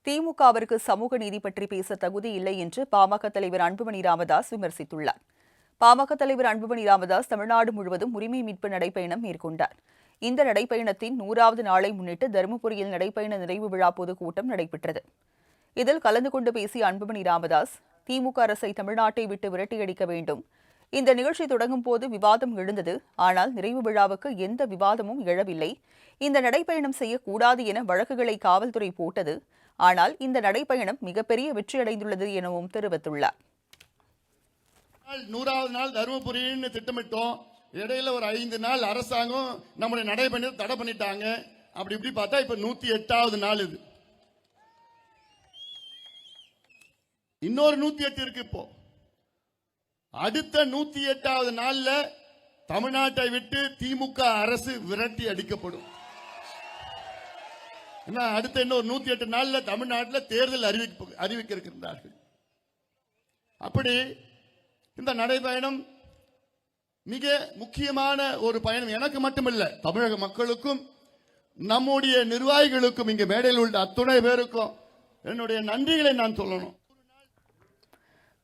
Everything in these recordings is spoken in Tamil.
திமுகவிற்கு சமூக நீதி பற்றி பேச தகுதி இல்லை என்று பாமக தலைவர் அன்புமணி ராமதாஸ் விமர்சித்துள்ளார். பாமக தலைவர் அன்புமணி ராமதாஸ் தமிழ்நாடு முழுவதும் உரிமை மீட்பு நடைப்பயணம் மேற்கொண்டார். இந்த நடைப்பயணத்தின் 100வது நாளை முன்னிட்டு தருமபுரியில் நடைப்பயண நிறைவு விழா பொதுக்கூட்டம் நடைபெற்றது. இதில் கலந்து கொண்டு பேசிய அன்புமணி ராமதாஸ், திமுக அரசை தமிழ்நாட்டை விட்டு விரட்டியடிக்க வேண்டும். இந்த நிகழ்ச்சி தொடங்கும் போது விவாதம் எழுந்தது. ஆனால் நிறைவு விழாவுக்கு எந்த விவாதமும் எழவில்லை. இந்த நடைப்பயணம் செய்யக்கூடாது என வழக்குகளை காவல்துறை போட்டது. ஆனால் இந்த நடைப்பயணம் மிகப்பெரிய வெற்றியடைந்துள்ளது எனவும் தெரிவித்துள்ளார். 100வது நாள் தருமபுரின்னு திட்டமிட்டோம். இடையில ஒரு 5 நாள் அரசாங்கம் நம்முடைய நடைபயணத்தை தடை பண்ணிட்டாங்க. அப்படி இப்படி பார்த்தா இப்ப 108வது நாள் இது. இன்னொரு 108 இருக்கு. இப்போ அடுத்த 108வது நாள்ல தமிழ்நாட்டை விட்டு திமுக அரசு விரட்டி அடிக்கப்படும். அடுத்த இன்னொரு 108 நாள்ல தமிழ்நாட்டில் தேர்தல் அறிவிக்க இருக்கின்றார்கள். அப்படி இந்த நடைபயணம் மிக முக்கியமான ஒரு பயணம். எனக்கு மட்டுமல்ல, தமிழக மக்களுக்கும் நம்முடைய நிர்வாகிகளுக்கும் இங்க மேடையில் உள்ள அத்துணை பேருக்கும் என்னுடைய நன்றிகளை நான் சொல்லணும்.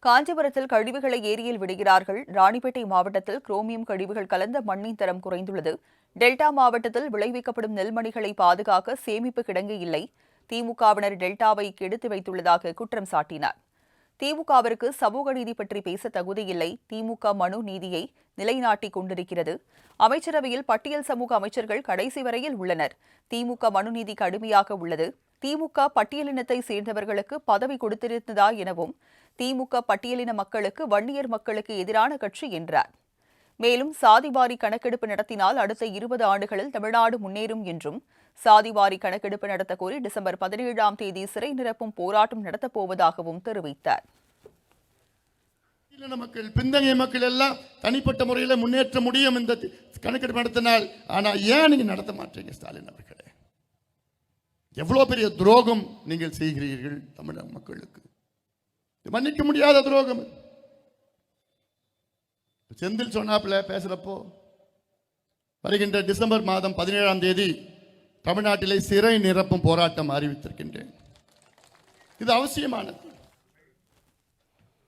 காஞ்சிபுரத்தில் கழிவுகளை ஏரியில் விடுகிறார்கள். ராணிப்பேட்டை மாவட்டத்தில் குரோமியம் கழிவுகள் கலந்த மண்ணின் தரம் குறைந்துள்ளது. டெல்டா மாவட்டத்தில் விளைவிக்கப்படும் நெல்மணிகளை பாதுகாக்க சேமிப்பு கிடங்கு இல்லை. திமுகவினர் டெல்டாவை கெடுத்து வைத்துள்ளதாக குற்றம் சாட்டினார். திமுகவிற்கு சமூக நீதி பற்றி பேச தகுதியில்லை. திமுக மனு நீதியை நிலைநாட்டிக் கொண்டிருக்கிறது. அமைச்சரவையில் பட்டியல் சமூக அமைச்சர்கள் கடைசி வரையில் உள்ளனர். திமுக மனுநீதி கடுமையாக உள்ளது. திமுக பட்டியலினத்தை சேர்ந்தவர்களுக்கு பதவி கொடுத்திருந்ததா எனவும், திமுக பட்டியலின மக்களுக்கு வன்னியர் மக்களுக்கு எதிரான கட்சி என்றார். மேலும் சாதிவாரி கணக்கெடுப்பு நடத்தினால் அடுத்த 20 ஆண்டுகளில் தமிழ்நாடு முன்னேறும் என்றும், சாதிவாரி கணக்கெடுப்பு நடத்த கோரி டிசம்பர் 17ஆம் தேதி சிறை நிரப்பும் போராட்டம் நடத்தப்போவதாகவும் தெரிவித்தார். மக்கள், பின்தங்கிய மக்கள் எல்லாம் தனிப்பட்ட முறையில் முன்னேற்ற முடியும் இந்த கணக்கெடுப்பு நடத்தினால். ஆனா ஏன் நீங்க நடத்த மாட்டீங்க ஸ்டாலின் அவர்களே? எவ்வளவு பெரிய துரோகம் நீங்கள் செய்கிறீர்கள் தமிழக மக்களுக்கு. மன்னிக்க முடியாத துரோகம். செந்தில் சொன்னாப்புல பேசுறப்போ, வருகின்ற டிசம்பர் மாதம் 17ஆம் தேதி தமிழ்நாட்டிலே சிறை நிரப்பும் போராட்டம் அறிவித்திருக்கின்றேன். இது அவசியமானது.